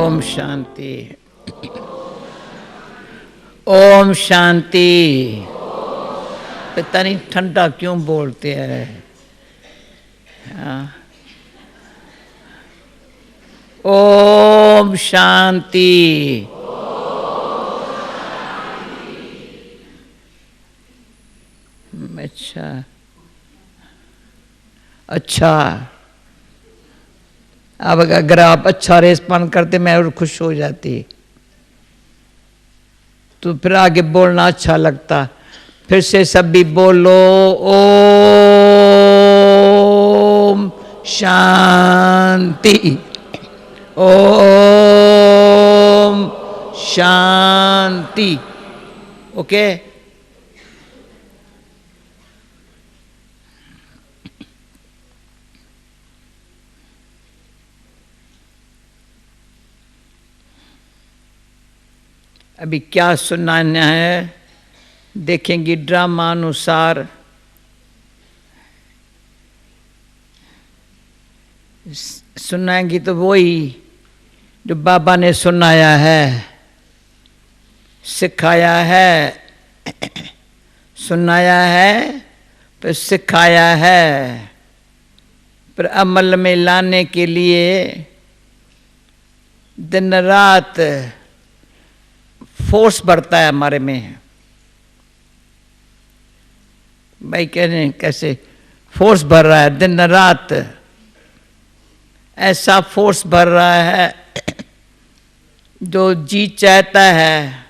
ओम शांति। ओम शांति। पता नहीं ठंडा क्यों बोलते हैं। ओम शांति। अच्छा अच्छा, अब अगर आप अच्छा रेस्पॉन्ड करते मैं और खुश हो जाती, तो फिर आगे बोलना अच्छा लगता। फिर से सब भी बोलो ओम शांति। ओम शांति। ओके। अभी क्या सुनाना है देखेंगे ड्रामा अनुसार। सुनाएंगी तो वही जो बाबा ने सुनाया है, सिखाया है, सुनाया है, फिर सिखाया है, फिर अमल में लाने के लिए दिन रात फोर्स बढ़ता है हमारे में। भाई कह रहे हैं कैसे फोर्स भर रहा है, दिन रात ऐसा फोर्स भर रहा है जो जी चाहता है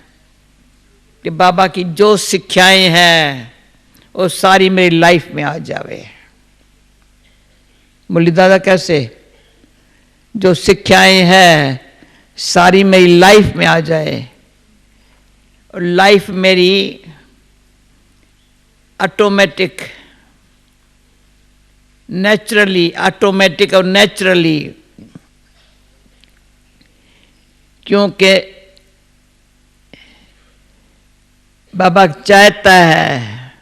कि बाबा की जो शिक्षाएं हैं वो सारी मेरी लाइफ में आ जावे। मुरली दादा कैसे जो शिक्षाएं हैं सारी मेरी लाइफ में आ जाए, और लाइफ मेरी ऑटोमेटिक, नेचुरली, ऑटोमेटिक और नेचुरली, क्योंकि बाबा चाहता है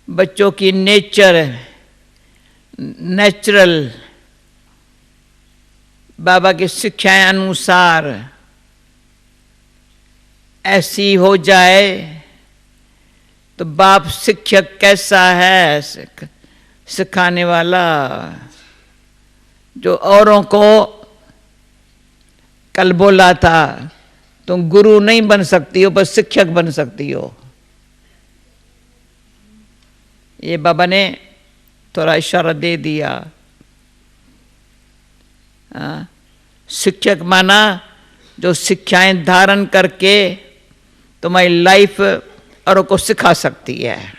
बच्चों की नेचर नेचुरल बाबा की शिक्षाएं अनुसार ऐसी हो जाए। तो बाप शिक्षक कैसा है, सिखाने वाला, जो औरों को कल बोला था तुम गुरु नहीं बन सकती हो पर शिक्षक बन सकती हो। ये बाबा ने थोड़ा इशारा दे दिया। शिक्षक माना जो शिक्षाएं धारण करके तुम्हारी लाइफ औरों को सिखा सकती है।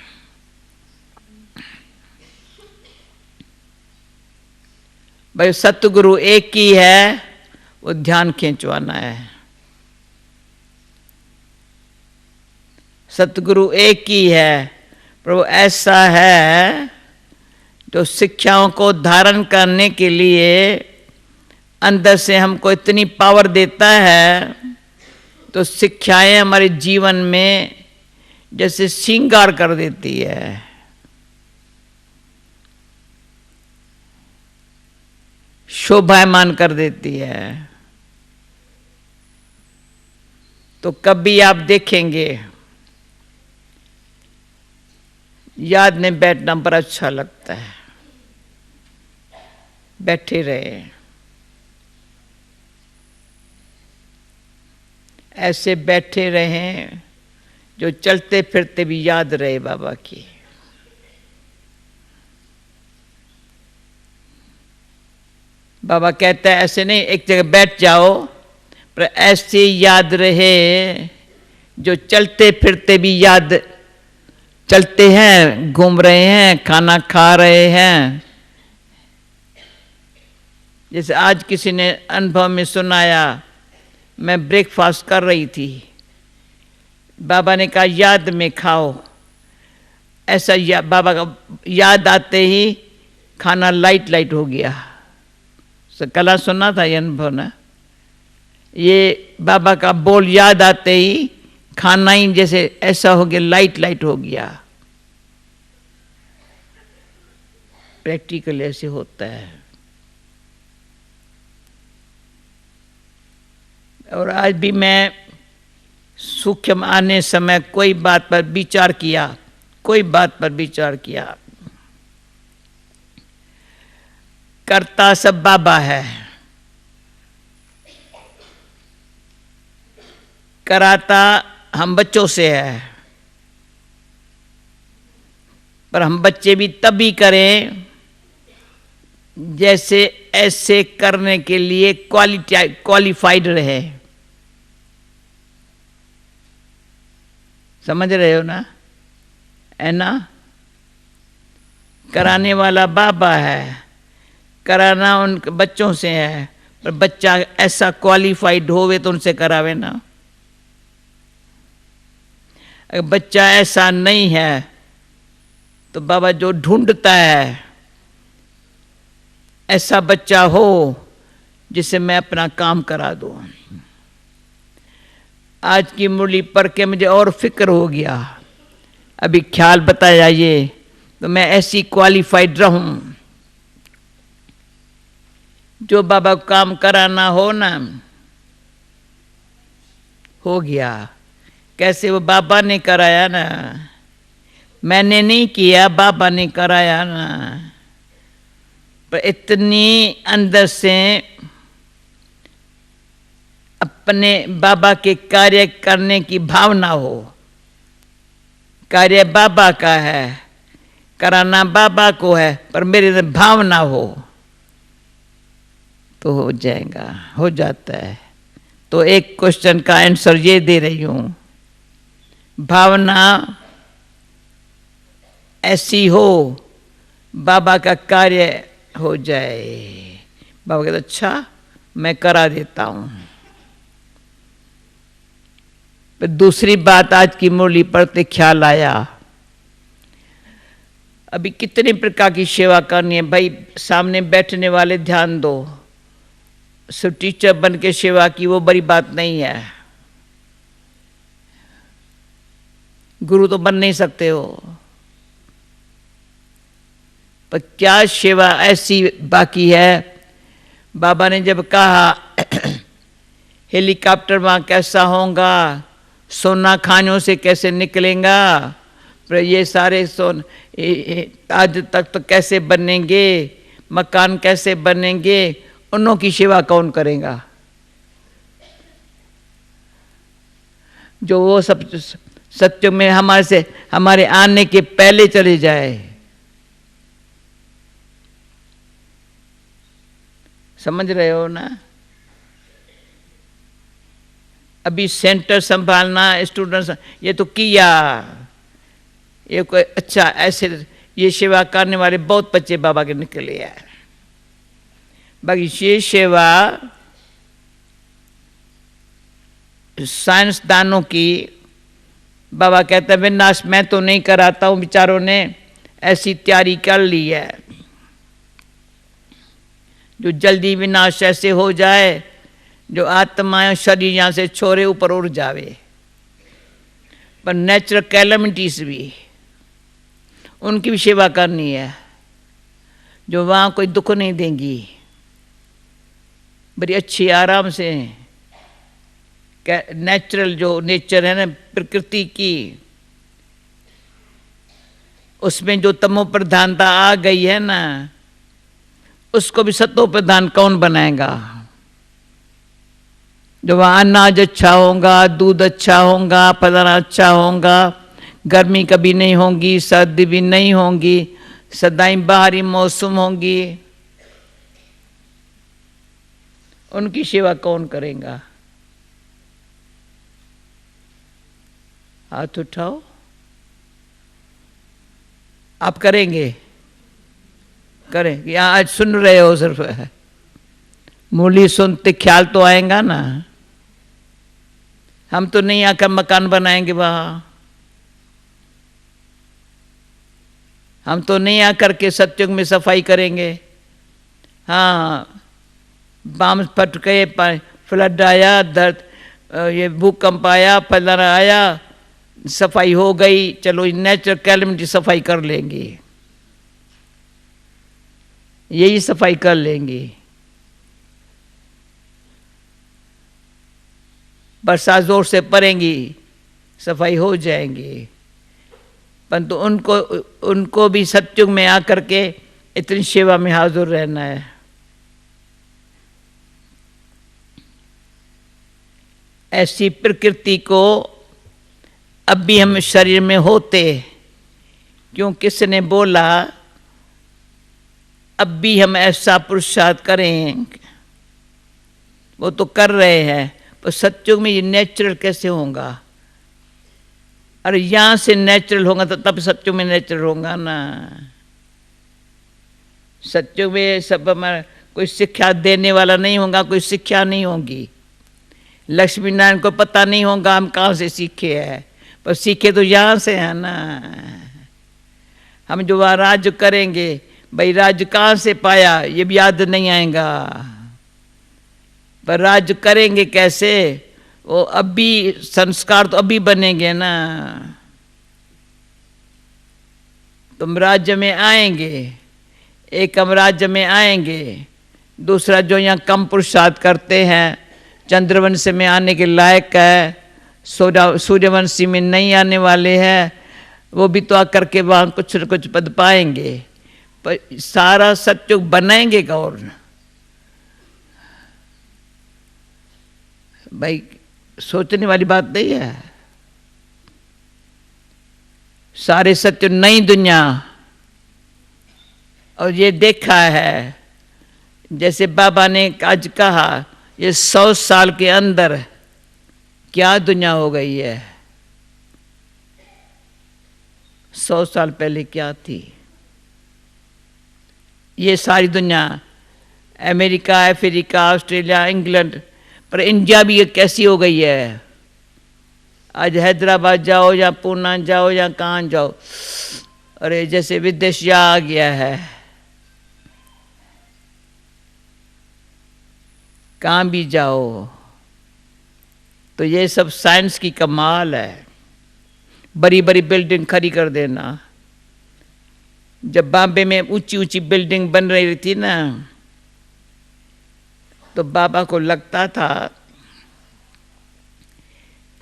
भाई सतगुरु एक ही है, वो ध्यान खींचवाना है। सतगुरु एक ही है, पर वो ऐसा है जो शिक्षाओं को धारण करने के लिए अंदर से हमको इतनी पावर देता है, तो शिक्षाएं हमारे जीवन में जैसे श्रृंगार कर देती है। शोभायमान कर देती है। तो कभी आप देखेंगे याद में बैठना बड़ा अच्छा लगता है। बैठे रहे, ऐसे बैठे रहें जो चलते फिरते भी याद रहे बाबा की। बाबा कहता है ऐसे नहीं एक जगह बैठ जाओ, पर ऐसे याद रहे जो चलते फिरते भी याद, चलते हैं, घूम रहे हैं, खाना खा रहे हैं। जैसे आज किसी ने अनुभव में सुनाया, मैं ब्रेकफास्ट कर रही थी, बाबा ने कहा याद में खाओ। ऐसा बाबा का याद आते ही खाना लाइट लाइट हो गया। कला सुना था ये अनुभव ना, ये बाबा का बोल याद आते ही खाना ही जैसे ऐसा हो गया, लाइट लाइट हो गया। प्रैक्टिकल ऐसे होता है। और आज भी मैं सूक्ष्म आने समय कोई बात पर विचार किया, कोई बात पर विचार किया, करता सब बाबा है, कराता हम बच्चों से है, पर हम बच्चे भी तभी करें जैसे ऐसे करने के लिए क्वालिफाइड रहे। समझ रहे हो ना? है ना? कराने वाला बाबा है, कराना उन बच्चों से है, पर बच्चा ऐसा क्वालिफाइड होवे तो उनसे करावे ना। अगर बच्चा ऐसा नहीं है तो बाबा जो ढूंढता है ऐसा बच्चा हो जिसे मैं अपना काम करा दूं। आज की मुरली पढ़ के मुझे और फिक्र हो गया, अभी ख्याल बताया ये तो मैं ऐसी क्वालिफाइड रहूं, जो बाबा को काम कराना हो ना, हो गया। कैसे? वो बाबा ने कराया ना, मैंने नहीं किया, बाबा ने कराया ना। पर इतनी अंदर से अपने बाबा के कार्य करने की भावना हो, कार्य बाबा का है, कराना बाबा को है, पर मेरे अंदर भावना हो तो हो जाएगा, हो जाता है। तो एक क्वेश्चन का आंसर ये दे रही हूं, भावना ऐसी हो बाबा का कार्य हो जाए। बाबा कहते अच्छा मैं करा देता हूं। पर दूसरी बात आज की मुरली पढ़ते ख्याल आया, अभी कितने प्रकार की सेवा करनी है भाई। सामने बैठने वाले ध्यान दो, सिर्फ टीचर बन के सेवा की वो बड़ी बात नहीं है। गुरु तो बन नहीं सकते हो, पर क्या सेवा ऐसी बाकी है। बाबा ने जब कहा हेलीकॉप्टर वहां कैसा होगा, सोना खानों से कैसे निकलेगा, पर ये सारे आज तक तो कैसे बनेंगे, मकान कैसे बनेंगे, उन्हों की सेवा कौन करेगा? जो वो सब सत्य में हमारे आने के पहले चले जाए। समझ रहे हो ना? अभी सेंटर संभालना, स्टूडेंट्स, ये तो किया, ये कोई अच्छा ऐसे ये सेवा करने वाले बहुत बच्चे बाबा के निकले हैं। बाकी ये सेवा साइंसदानों की, बाबा कहते हैं विनाश मैं तो नहीं कराता हूं, बेचारों ने ऐसी तैयारी कर ली है जो जल्दी विनाश ऐसे हो जाए, जो आत्मा शरीर यहां से छोड़े ऊपर उड़ जावे। पर नेचुरल कैलेमिटीज भी, उनकी भी सेवा करनी है, जो वहां कोई दुख नहीं देंगी, बड़ी अच्छी आराम से। नेचुरल जो नेचर है ना प्रकृति की, उसमें जो तमो प्रधानता आ गई है ना, उसको भी सतो प्रधान कौन बनाएगा? जो वहाँ अनाज अच्छा होगा, दूध अच्छा होगा, फलाना अच्छा होगा, गर्मी कभी नहीं होगी, सर्दी भी नहीं होगी, सदाई बाहरी मौसम होंगी, उनकी सेवा कौन करेगा? हाथ उठाओ, आप करेंगे? करें? या आज सुन रहे हो सिर्फ? मुरली सुनते ख्याल तो आएगा ना। हम तो नहीं आकर मकान बनाएंगे वहां, हम तो नहीं आकर के सत्युग में सफाई करेंगे। हाँ, बाम फट गए, फ्लड आया, दर्द, ये भूकंप आया, फलाना आया, सफाई हो गई, चलो नेचुरल कैलेमिटी सफाई कर लेंगे, यही सफाई कर लेंगे। बरसात जोर से पड़ेंगी, सफाई हो जाएंगी, परंतु उनको भी सत्युग में आकर के इतनी सेवा में हाजिर रहना है। ऐसी प्रकृति को अब भी हम शरीर में होते, क्यों किसने बोला अब भी हम ऐसा पुरुषार्थ करें, वो तो कर रहे हैं, पर सत्युग में ये नेचुरल कैसे होगा? अरे यहाँ से नेचुरल होगा तो तब सत्युग में नेचुरल होगा ना। सत्युग में सब हमारा कोई शिक्षा देने वाला नहीं होगा, कोई शिक्षा नहीं होगी। लक्ष्मी नारायण को पता नहीं होगा हम कहाँ से सीखे हैं, पर सीखे तो यहाँ से है ना। हम जो वहाँ राज्य करेंगे, भाई राज्य कहाँ से पाया ये भी याद नहीं आएगा, पर राज्य करेंगे कैसे? वो अभी संस्कार तो अभी बनेंगे ना। तुम राज्य में आएंगे, एक हम राज्य में आएंगे, दूसरा जो यहाँ कम पुरुषार्थ करते हैं, चंद्रवंश में आने के लायक है, सूर्यवंशी में नहीं आने वाले हैं, वो भी तो आकर के वहाँ कुछ न कुछ पद पाएंगे, पर सारा सत्युग बनाएंगे कौन? भाई सोचने वाली बात नहीं है। सारे सत्य नई दुनिया, और ये देखा है जैसे बाबा ने आज कहा, ये 100 साल के अंदर क्या दुनिया हो गई है। 100 साल पहले क्या थी? ये सारी दुनिया, अमेरिका, अफ्रीका, ऑस्ट्रेलिया, इंग्लैंड, पर इंडिया भी ये कैसी हो गई है। आज हैदराबाद जाओ या पूना जाओ या कहाँ जाओ, अरे जैसे विदेश आ गया है। कहाँ भी जाओ तो ये सब साइंस की कमाल है। बड़ी बड़ी बिल्डिंग खड़ी कर देना। जब बॉम्बे में ऊंची ऊंची बिल्डिंग बन रही थी ना, तो बाबा को लगता था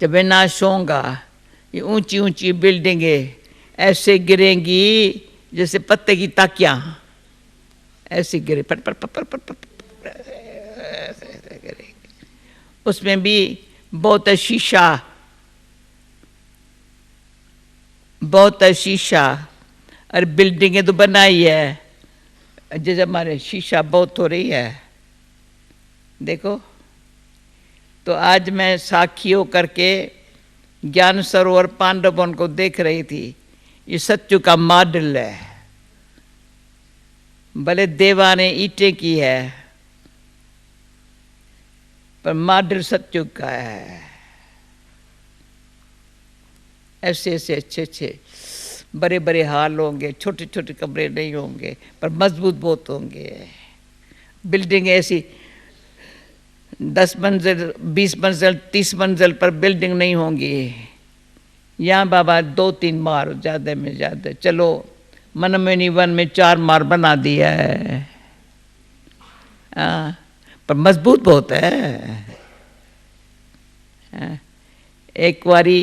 जब मैं नाश होऊंगा, ये ऊंची ऊंची बिल्डिंगें ऐसे गिरेंगी जैसे पत्ते की ताकियां, ऐसे गिरे, पट पट पट पट पट ऐसे गिरेंगी। उसमें भी बहुत है शीशा, बहुत है शीशा। अरे बिल्डिंगें तो बनाई है, जैसे हमारे शीशा बहुत हो रही है। देखो, तो आज मैं साक्षी होकर के ज्ञान सरोवर पांडवन को देख रही थी। ये सत्यु का मॉडल है। भले देवा ने ईंटें की है, पर मॉडल सत्यु का है। ऐसे ऐसे अच्छे अच्छे बड़े बड़े हाल होंगे, छोटे छोटे कमरे नहीं होंगे, पर मजबूत बहुत होंगे। बिल्डिंग ऐसी 10 मंजिल, 20 मंजिल, 30 मंजिल पर बिल्डिंग नहीं होंगी। यहाँ बाबा 2-3 मार, ज़्यादा में ज़्यादा, चलो मनमेनी वन में 4 मार बना दिया है, पर मजबूत बहुत है। एक बारी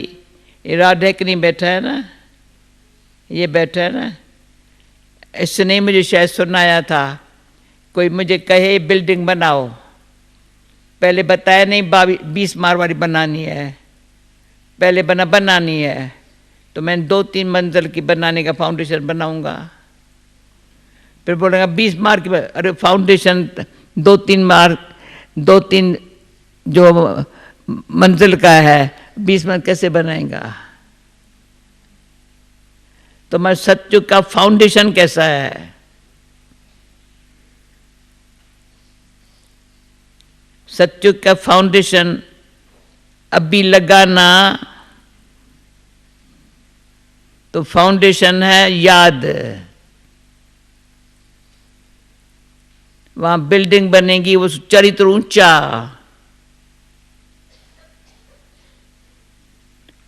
राधेकनी बैठा है ना, ये बैठा है ना, इसने मुझे शायद सुनाया था, कोई मुझे कहे बिल्डिंग बनाओ, पहले बताया नहीं 20 मार वाली बनानी है, पहले बनानी है, तो मैं 2-3 मंजिल की बनाने का फाउंडेशन बनाऊंगा। फिर बोलेगा 20 मार की, अरे फाउंडेशन 2-3 मार, 2-3 जो मंजिल का है, 20 मार कैसे बनाएगा? तो मैं सत्युग का फाउंडेशन कैसा है? सत्युग का फाउंडेशन अभी लगाना, तो फाउंडेशन है याद। वहां बिल्डिंग बनेगी, वो चरित्र ऊंचा,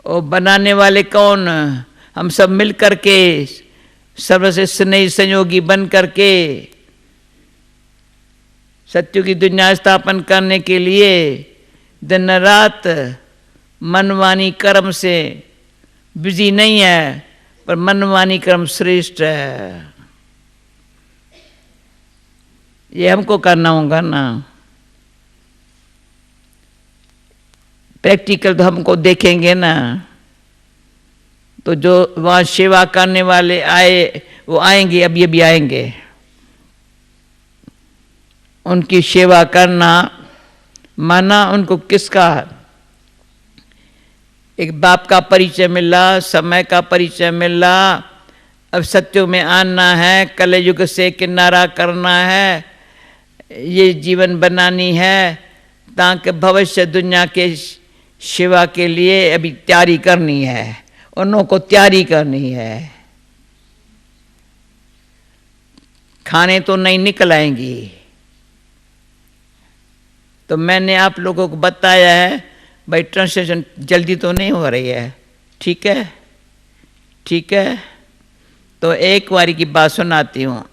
और बनाने वाले कौन? हम सब मिल करके, सर्वसे स्नेही संयोगी बन करके सत्य की दुनिया स्थापन करने के लिए दिन रात मनमानी कर्म से बिजी नहीं है, पर मनमानी कर्म श्रेष्ठ है। ये हमको करना होगा ना। प्रैक्टिकल तो हमको देखेंगे ना, तो जो वहाँ सेवा करने वाले आए वो आएंगे, अभी अभी आएंगे। उनकी सेवा करना माना उनको किसका, एक बाप का परिचय मिला, समय का परिचय मिला, अब सत्यों में आना है, कलयुग से किनारा करना है, ये जीवन बनानी है, ताकि भविष्य दुनिया के सेवा के लिए अभी तैयारी करनी है, उन्हों को तैयारी करनी है। खाने तो नहीं निकल आएंगी। तो मैंने आप लोगों को बताया है भाई, ट्रांसलेशन जल्दी तो नहीं हो रही है, ठीक है, ठीक है। तो एक बारी की बात सुनाती हूँ।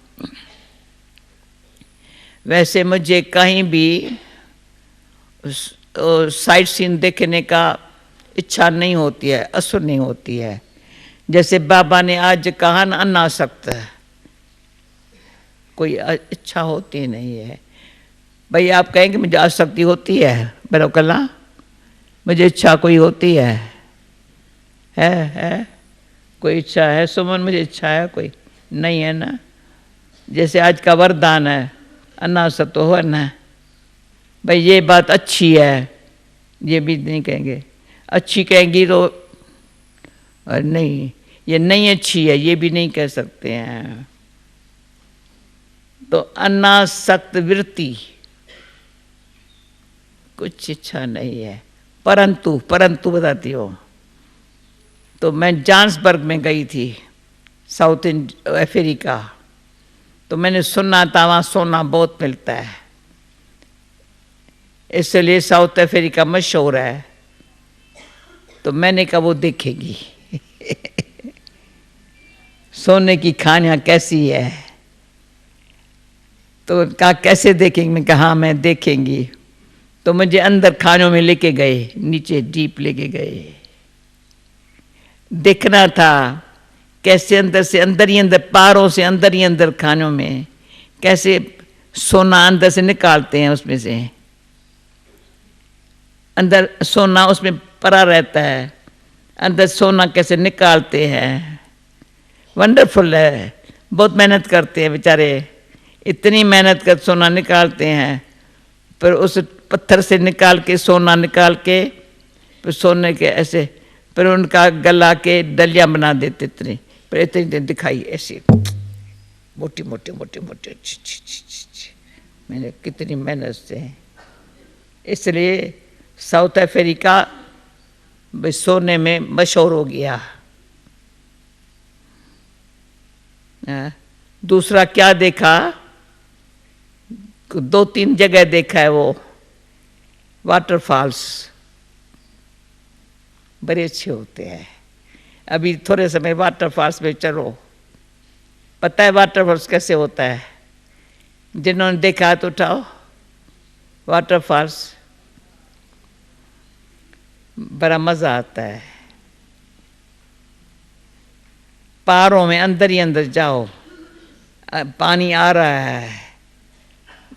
वैसे मुझे कहीं भी साइट सीन देखने का इच्छा नहीं होती है, असुर नहीं होती है। जैसे बाबा ने आज कहा ना, अनासक्त, कोई इच्छा होती नहीं है। भाई आप कहेंगे मुझे आसक्ति होती है, बरो कला मुझे इच्छा कोई होती है कोई इच्छा है सुमन, मुझे इच्छा है कोई नहीं है ना। जैसे आज का वरदान है अनासक्त तो हो ना, भाई ये बात अच्छी है, ये भी नहीं कहेंगे। अच्छी कहेंगी तो नहीं, ये नहीं अच्छी है, ये भी नहीं कह सकते हैं। तो अनासक्त वृत्ति, कुछ इच्छा नहीं है। परंतु बताती हो, तो मैं जोहान्सबर्ग में गई थी, साउथ अफ्रीका। तो मैंने सुना था वहाँ सोना बहुत मिलता है, इसलिए साउथ अफ्रीका मशहूर है। तो मैंने कहा वो देखेगी सोने की खानियाँ कैसी है। तो कहा कैसे देखेंगे, मैं कहा हाँ मैं देखेंगी। तो मुझे अंदर खानों में लेके गए, नीचे डीप लेके गए, देखना था कैसे अंदर से अंदर ही अंदर, पारों से अंदर ही अंदर खानों में कैसे सोना अंदर से निकालते हैं, उसमें से अंदर सोना उसमें पड़ा रहता है, अंदर सोना कैसे निकालते हैं। वंडरफुल है, बहुत मेहनत करते हैं बेचारे, इतनी मेहनत कर सोना निकालते हैं। फिर उस पत्थर से निकाल के सोना निकाल के फिर सोने के ऐसे, फिर उनका गला के डलियाँ बना देते, इतनी फिर इतनी दिखाई ऐसी मोटी मोटी मोटी मोटी। मैंने कितनी मेहनत से, इसलिए साउथ अफ्रीका सोने में मशहूर हो गया। दूसरा क्या देखा, 2-3 जगह देखा है, वो वाटरफॉल्स बड़े अच्छे होते हैं। अभी थोड़े समय वाटरफॉल्स में चलो, पता है वाटरफॉल्स कैसे होता है? जिन्होंने देखा तो उठाओ। वाटरफॉल्स बड़ा मज़ा आता है, पहाड़ों में अंदर ही अंदर जाओ, पानी आ रहा है,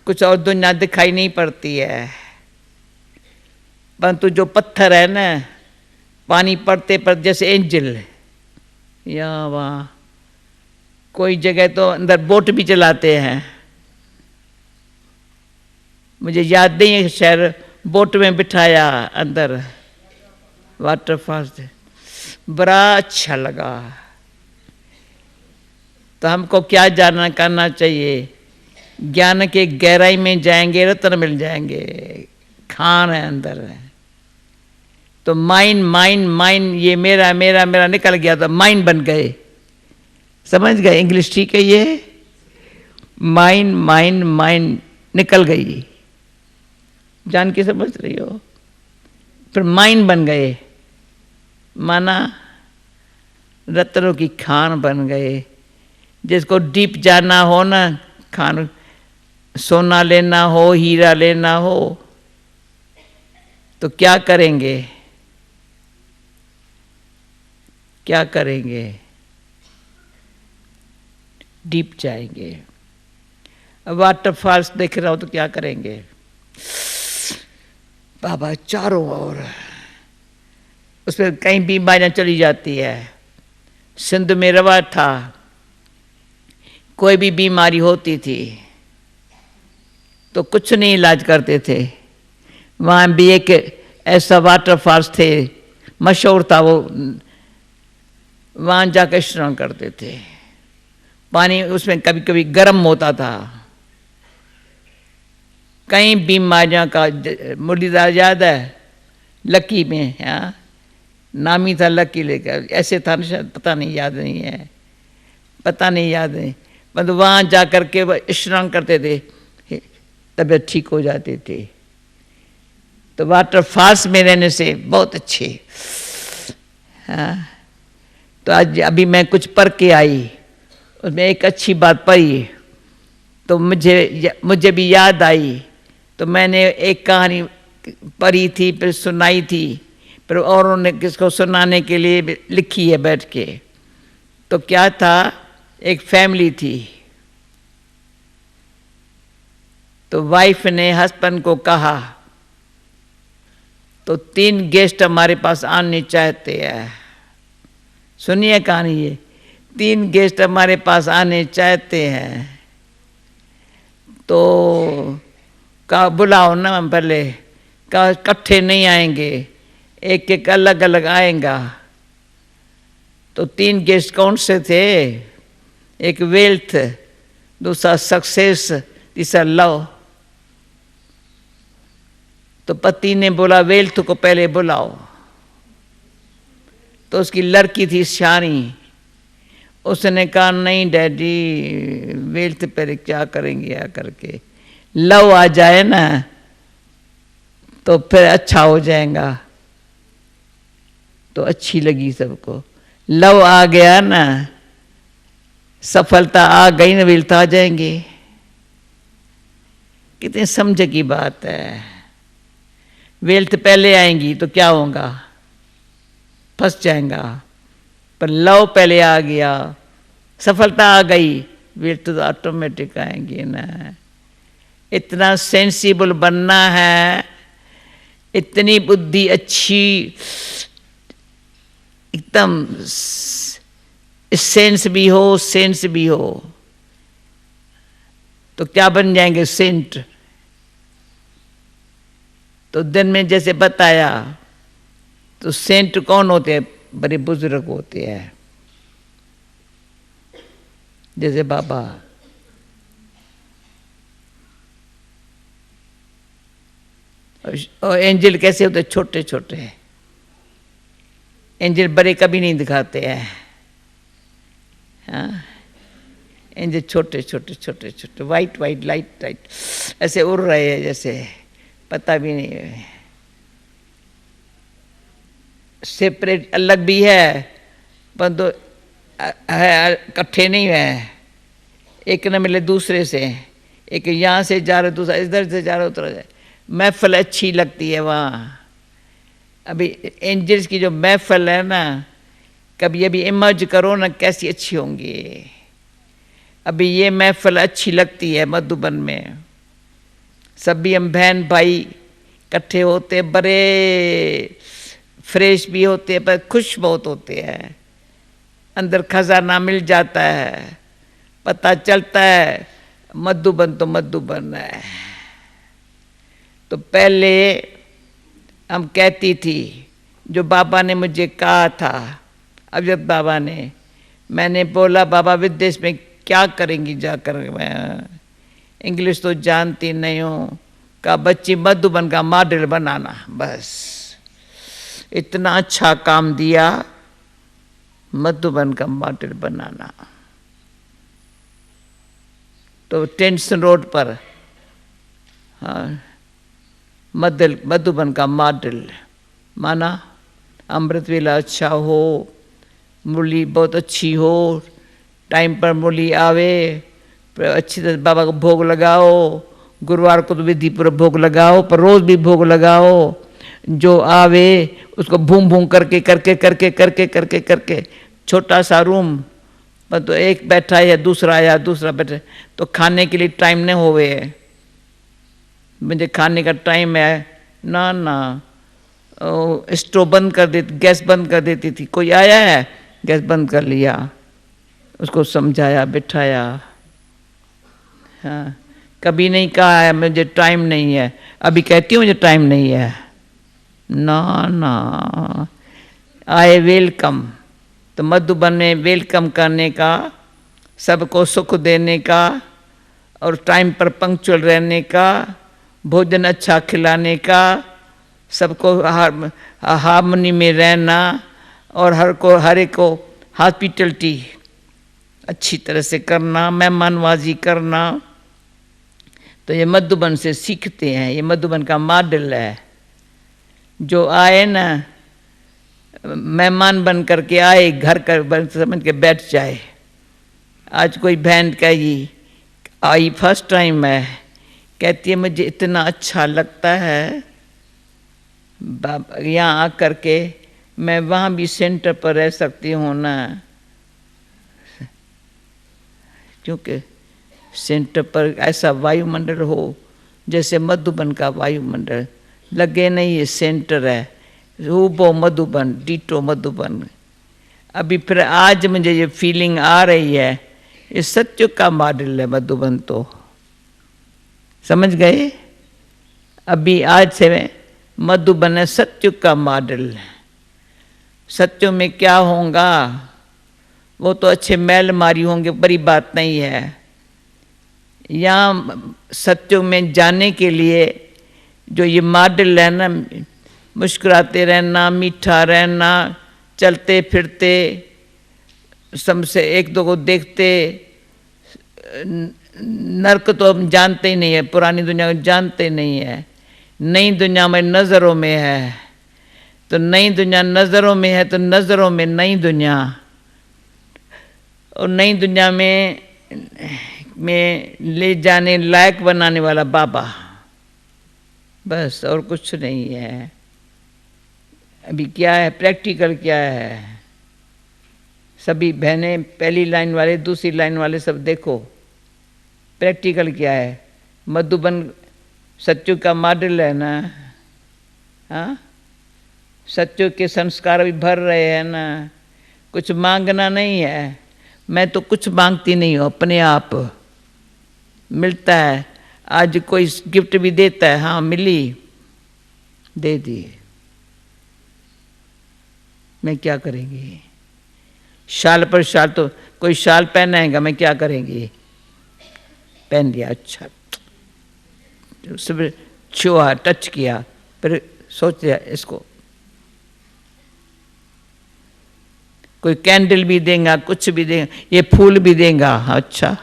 कुछ और दुनिया दिखाई नहीं पड़ती है, परंतु जो पत्थर है ना, पानी पड़ते पर जैसे एंजल, या वहाँ कोई जगह तो अंदर बोट भी चलाते हैं। मुझे याद नहीं है, शहर बोट में बिठाया अंदर वाटरफॉल्स, बड़ा अच्छा लगा। तो हमको क्या जानना करना चाहिए, ज्ञान के गहराई में जाएंगे रत्न मिल जाएंगे, खान है अंदर है। तो माइंड माइंड माइंड, ये मेरा मेरा मेरा निकल गया तो माइंड बन गए, समझ गए? इंग्लिश ठीक है ये, माइंड माइंड माइंड निकल गई, जान के समझ रही हो? फिर माइंड बन गए, माना रत्नों की खान बन गए। जिसको डीप जाना हो ना, खान सोना लेना हो, हीरा लेना हो, तो क्या करेंगे, क्या करेंगे? डीप जाएंगे। वाटरफॉल्स देख रहा हो तो क्या करेंगे? बाबा चारों ओर, उसमें कहीं बीमारियां चली जाती है। सिंध में रवा था, कोई भी बीमारी होती थी तो कुछ नहीं इलाज करते थे। वहाँ भी एक ऐसा वाटरफॉल्स थे, मशहूर था वो, वहाँ जाकर स्नान करते थे। पानी उसमें कभी कभी गर्म होता था। कई बीमारियों का मुरलीधर याद है, लकी में, हाँ नाम ही था लकी, लेकर ऐसे था ना, पता नहीं, याद नहीं है, पता नहीं, याद नहीं, मतलब वहाँ जा कर के स्नान करते थे, तबीयत ठीक हो जाती थी। तो वाटरफॉल्स में रहने से बहुत अच्छे। हाँ, तो आज अभी मैं कुछ पढ़ के आई, उसमें एक अच्छी बात पढ़ी तो मुझे भी याद आई। तो मैंने एक कहानी पढ़ी थी, फिर सुनाई थी, फिर औरों ने किसको सुनाने के लिए लिखी है बैठ के। तो क्या था, एक फैमिली थी, तो वाइफ ने हस्बैंड को कहा, तो 3 गेस्ट हमारे पास आने चाहते हैं। सुनिए कहानी ये, 3 गेस्ट हमारे पास आने चाहते हैं, तो कहा बुलाओ ना, हम पहले कहा इकट्ठे नहीं आएंगे, एक एक अलग अलग आएगा। तो 3 गेस्ट कौन से थे? एक वेल्थ, दूसरा सक्सेस, तीसरा लव। तो पति ने बोला वेल्थ को पहले बुलाओ। तो उसकी लड़की थी शानी, उसने कहा नहीं डैडी, वेल्थ पर क्या करेंगे आ करके, लव आ जाए ना तो फिर अच्छा हो जाएगा। तो अच्छी लगी सबको, लव आ गया ना, सफलता आ गई ना, वेल्थ आ जाएंगे। कितने समझ की बात है। वेल्थ पहले आएंगी तो क्या होगा, फंस जाएगा, पर लव पहले आ गया, सफलता आ गई, वेल्थ तो ऑटोमेटिक आएंगी ना। इतना सेंसिबल बनना है, इतनी बुद्धि अच्छी, एकदम सेंस भी हो, सेंस भी हो, तो क्या बन जाएंगे, सेंट। तो दिन में जैसे बताया, तो सेंट कौन होते हैं? बड़े बुजुर्ग होते हैं, जैसे बाबा। और एंजल कैसे होते? छोटे छोटे। एंजल बड़े कभी नहीं दिखाते हैं, हाँ, एंजल छोटे छोटे छोटे छोटे, वाइट वाइट, लाइट लाइट, ऐसे उड़ रहे हैं जैसे, पता भी नहीं है। सेपरेट अलग भी है, परंतु है इकट्ठे नहीं है। एक न मिले दूसरे से, एक यहाँ से जा रहे, दूसरा इधर से जा रहे, उधर जाए। महफिल अच्छी लगती है वहाँ। अभी एंजल्स की जो महफिल है ना, कभी अभी इमर्ज करो ना, कैसी अच्छी होंगी। अभी ये महफिल अच्छी लगती है मधुबन में, सभी हम बहन भाई इकट्ठे होते, बड़े फ्रेश भी होते हैं, पर खुश बहुत होते हैं। अंदर खजाना मिल जाता है, पता चलता है मधुबन तो मधुबन है। तो पहले हम कहती थी, जो बाबा ने मुझे कहा था, अवधूत बाबा ने, मैंने बोला बाबा विदेश में क्या करेंगी जाकर, मैं इंग्लिश तो जानती नहीं हूँ, का बच्ची मधुबन का मॉडल बनाना, बस इतना अच्छा काम दिया, मधुबन का मॉडल बनाना। तो टेंशन रोड पर, हाँ, मधुबन का मॉडल माना अमृत वेला अच्छा हो, मुरली बहुत अच्छी हो, टाइम पर मुरली आवे, अच्छी तरह बाबा को भोग लगाओ, गुरुवार को तो विधि पूर्वक भोग लगाओ, पर रोज़ भी भोग लगाओ, जो आवे उसको भूम भूम करके करके करके करके करके करके छोटा सा रूम पर तो एक बैठा या दूसरा आया दूसरा बैठा, तो खाने के लिए टाइम नहीं होवे है, मुझे खाने का टाइम है ना ना, स्टोव बंद कर देती, गैस बंद कर देती थी, कोई आया है गैस बंद कर लिया, उसको समझाया बिठाया। हाँ, कभी नहीं कहा है मुझे टाइम नहीं है, अभी कहती हूँ मुझे टाइम नहीं है, ना ना, आए वेलकम। तो मधुबन में वेलकम करने का, सबको सुख देने का और टाइम पर पंक्चुअल रहने का, भोजन अच्छा खिलाने का, सबको हार्मनी में रहना और हर एक को हॉस्पिटलिटी अच्छी तरह से करना, मेहमानवाजी करना। तो ये मधुबन से सीखते हैं, ये मधुबन का मॉडल है। जो आए ना, मेहमान बन करके आए, घर कर बन समझ के बैठ जाए। आज कोई बहन कही आई फर्स्ट टाइम है, कहती है मुझे इतना अच्छा लगता है यहाँ आकर के, मैं वहाँ भी सेंटर पर रह सकती हूँ ना, क्योंकि सेंटर पर ऐसा वायुमंडल हो जैसे मधुबन का वायुमंडल लगे नहीं, ये सेंटर है, रूबो मधुबन, डीटो मधुबन। अभी फिर आज मुझे ये फीलिंग आ रही है, ये सत्युग का मॉडल है मधुबन, तो समझ गए। अभी आज से मधुबन है सत्युग का मॉडल। सत्युग में क्या होगा, वो तो अच्छे मैल मारी होंगे, बड़ी बात नहीं है। यहाँ सत्युग में जाने के लिए जो ये मॉडल है ना, मुस्कुराते रहना, मीठा रहना, चलते फिरते, सबसे एक दो को देखते, नर्क तो हम जानते ही नहीं है, पुरानी दुनिया को जानते नहीं है, नई दुनिया में नज़रों में है। तो नई दुनिया नज़रों में है, तो नज़रों में नई दुनिया, और नई दुनिया में ले जाने लायक बनाने वाला बाबा, बस और कुछ नहीं है। अभी क्या है, प्रैक्टिकल क्या है, सभी बहनें पहली लाइन वाले दूसरी लाइन वाले सब देखो, प्रैक्टिकल क्या है। मधुबन सत्युग का मॉडल है ना, हाँ, सत्युग के संस्कार भी भर रहे हैं ना, कुछ मांगना नहीं है। मैं तो कुछ मांगती नहीं हूँ, अपने आप मिलता है। आज कोई गिफ्ट भी देता है, हाँ मिली, दे दी, मैं क्या करेंगी। शाल पर शाल, तो कोई शाल पहनाएगा, मैं क्या करेंगी, पहन लिया, अच्छा, सब छुआ, टच किया, फिर सोच लिया इसको। कोई कैंडल भी देगा, कुछ भी देगा, ये फूल भी देगा, अच्छा,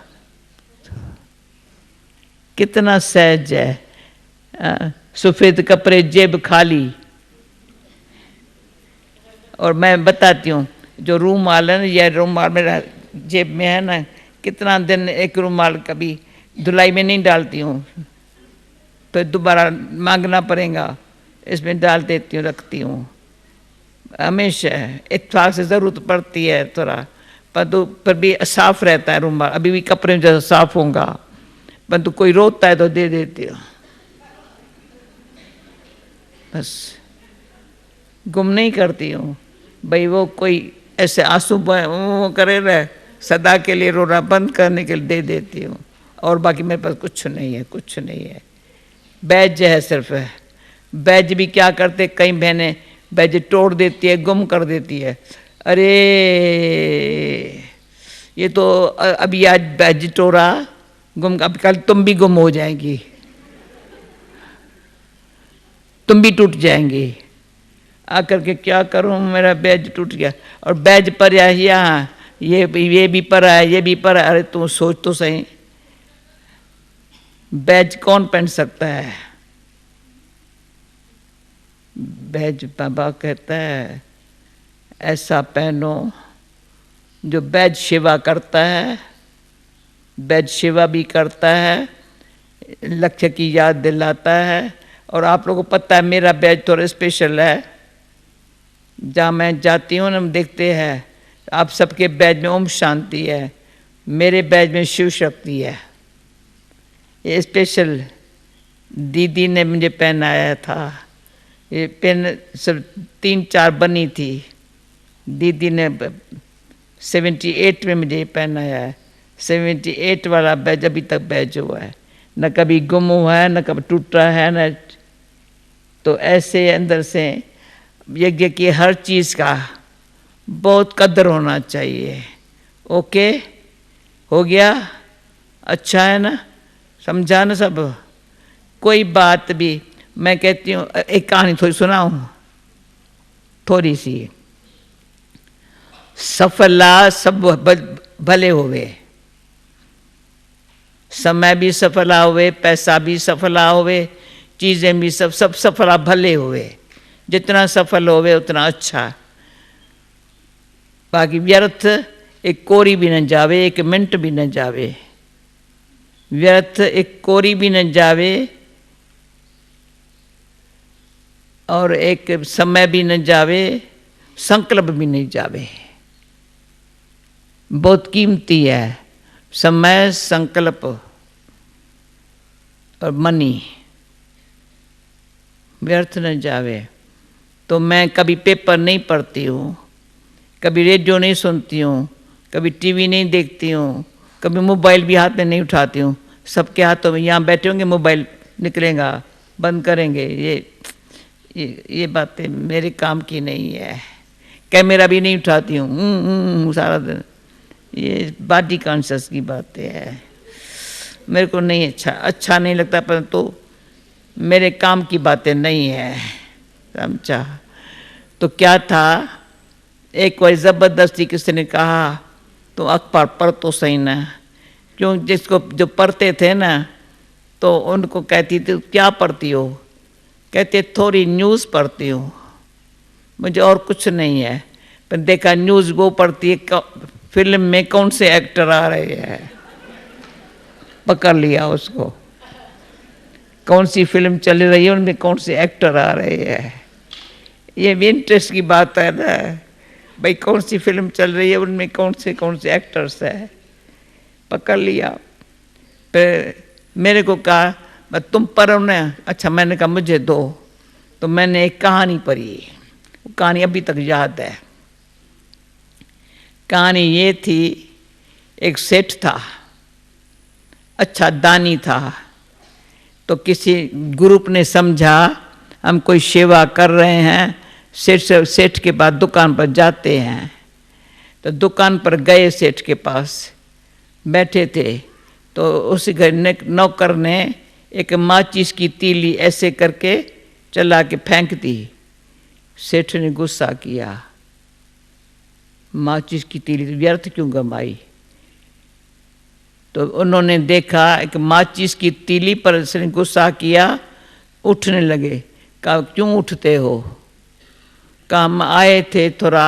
कितना सहज है। सफेद कपड़े, जेब खाली। और मैं बताती हूँ, जो रूमाल है ना, यह रूमाल मेरा जेब में है ना, कितना दिन एक रूमाल कभी धुलाई में नहीं डालती हूँ, फिर दोबारा मांगना पड़ेगा, इसमें डाल देती हूँ, रखती हूँ हमेशा। इत्तेफाक से ज़रूरत पड़ती है थोड़ा, पर भी साफ रहता है रूमाल, अभी भी कपड़े में जैसा साफ होगा, परंतु कोई रोता है तो दे देती हूँ, बस गुम नहीं करती हूँ। भाई वो कोई ऐसे आंसू वो करे रहे, सदा के लिए रोना बंद करने के लिए दे देती हूँ, और बाकी मेरे पास कुछ नहीं है, कुछ नहीं है। बैज है सिर्फ है। बैज भी क्या करते, कई बहनें बैज तोड़ देती है, गुम कर देती है। अरे ये तो अभी आज बैज तोड़ा, गुम, अब कल तुम भी गुम हो जाएंगी, तुम भी टूट जाएंगी। आकर के क्या करूं, मेरा बैज टूट गया, और बैज पर यहाँ ये भी पड़ा है, ये भी पड़ा है। अरे तू सोच तो सही, बैज कौन पहन सकता है। बैज बाबा कहता है ऐसा पहनो जो बैज सेवा करता है, बैज सेवा भी करता है, लक्ष्य की याद दिलाता है, और आप लोगों को पता है मेरा बैच थोड़ा स्पेशल है। जहाँ मैं जाती हूँ ना, देखते हैं आप सबके बैच में ओम शांति है, मेरे बैच में शिव शक्ति है। ये स्पेशल दीदी ने मुझे पहनाया था। ये पेन सब 3-4 बनी थी, दीदी ने 78 में मुझे पहनाया है। 78 वाला बैच अभी तक बैच हुआ है, न कभी गुम हुआ है, न कभी टूटा है, न। तो ऐसे अंदर से यज्ञ की हर चीज़ का बहुत कदर होना चाहिए। ओके, हो गया? अच्छा है ना? समझा ना सब? कोई बात भी मैं कहती हूँ, एक कहानी थोड़ी सुनाऊँ, थोड़ी सी। सफला सब भले हुए, समय भी सफला हुए, पैसा भी सफला हुए, चीज़ें भी सब सफला भले हुए। जितना सफल होवे उतना अच्छा। बाकी व्यर्थ एक कोरी भी न जावे, एक मिनट भी न जावे। व्यर्थ एक कोरी भी न जावे और एक समय भी न जावे, संकल्प भी नहीं जावे। बहुत कीमती है समय, संकल्प और मनी, व्यर्थ न जावे। तो मैं कभी पेपर नहीं पढ़ती हूँ, कभी रेडियो नहीं सुनती हूँ, कभी टीवी नहीं देखती हूँ, कभी मोबाइल भी हाथ में नहीं उठाती हूँ। सबके हाथों में, यहाँ बैठे होंगे मोबाइल निकलेगा, बंद करेंगे। ये बातें मेरे काम की नहीं है। कैमरा भी नहीं उठाती हूँ सारा दिन। ये बॉडी कॉन्शियस की बातें है, मेरे को नहीं अच्छा नहीं लगता, परंतु मेरे काम की बातें नहीं है, समझा? तो क्या था, एक बार ज़बरदस्ती किसी ने कहा तो अखबार पढ़ तो सही ना, क्यों? जिसको जो पढ़ते थे ना, तो उनको कहती थी क्या पढ़ती हो? कहते थोड़ी न्यूज़ पढ़ती हूँ, मुझे और कुछ नहीं है। पर देखा न्यूज़ वो पढ़ती है, फिल्म में कौन से एक्टर आ रहे हैं, पकड़ लिया उसको। कौन सी फिल्म चल रही है, उनमें कौन से एक्टर आ रहे हैं। ये भी इंटरेस्ट की बात है ना भाई, कौन सी फिल्म चल रही है, उनमें कौन से एक्टर्स है, पकड़ लिया। फिर मेरे को कहा तुम पढ़ो ना। अच्छा, मैंने कहा मुझे दो। तो मैंने एक कहानी पढ़ी, वो कहानी अभी तक याद है। कहानी ये थी, एक सेठ था, अच्छा दानी था। तो किसी ग्रुप ने समझा हम कोई सेवा कर रहे हैं, सेठ के पास दुकान पर जाते हैं। तो दुकान पर गए, सेठ के पास बैठे थे। तो उस घर नौकर ने एक माचिस की तीली ऐसे करके चला के फेंक दी। सेठ ने गुस्सा किया, माचिस की तीली व्यर्थ क्यों गंवाई? तो उन्होंने देखा एक माचिस की तीली पर उसने गुस्सा किया, उठने लगे। कहा क्यों उठते हो? कहा हम आए थे थोड़ा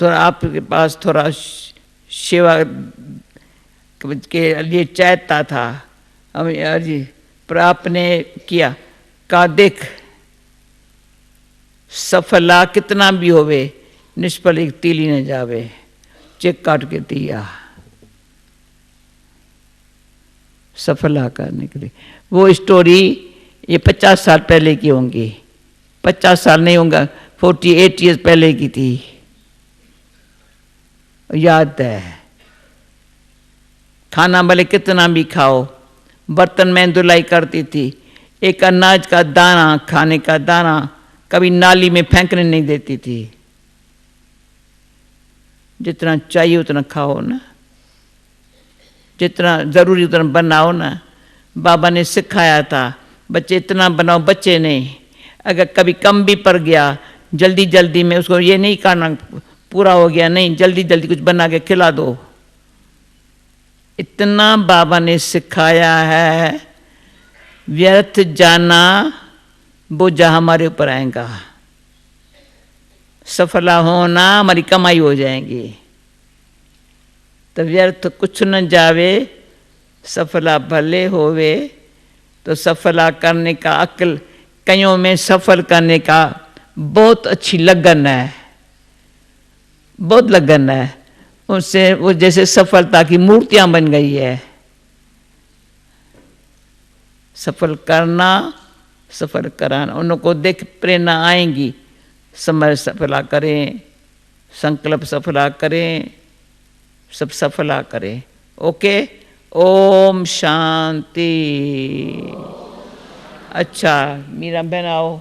आपके पास थोड़ा सेवा के लिए चाहता था हम अर्जी, पर आपने किया। कहा देख, सफला कितना भी होवे, निष्फल एक तीली न जावे। चेक काट के दिया सफला करने के लिए। वो स्टोरी ये 50 साल पहले की होंगी, 50 साल नहीं होगा, 48 ईयर्स पहले की थी, याद है। खाना भले कितना भी खाओ, बर्तन में धुलाई करती थी, एक अनाज का दाना, खाने का दाना कभी नाली में फेंकने नहीं देती थी। जितना चाहिए उतना खाओ ना, जितना ज़रूरी उतना बनाओ ना। बाबा ने सिखाया था, बच्चे इतना बनाओ, बच्चे नहीं। अगर कभी कम भी पड़ गया, जल्दी जल्दी में उसको ये नहीं करना पूरा हो गया, नहीं, जल्दी जल्दी कुछ बना के खिला दो। इतना बाबा ने सिखाया है। व्यर्थ जाना बोझा हमारे ऊपर आएगा, सफला होना हमारी कमाई हो जाएगी। तो व्यर्थ कुछ न जावे, सफला भले होवे, तो सफला करने का अक्ल, कईयों में सफल करने का बहुत अच्छी लगन है, बहुत लगन है। उससे वो जैसे सफलता की मूर्तियां बन गई है। सफल करना, सफल कराना, उनको देख प्रेरणा आएंगी। समय सफला करें, संकल्प सफला करें, सब सफला करें। ओके, ओम शांति। अच्छा मीरा बहन आओ।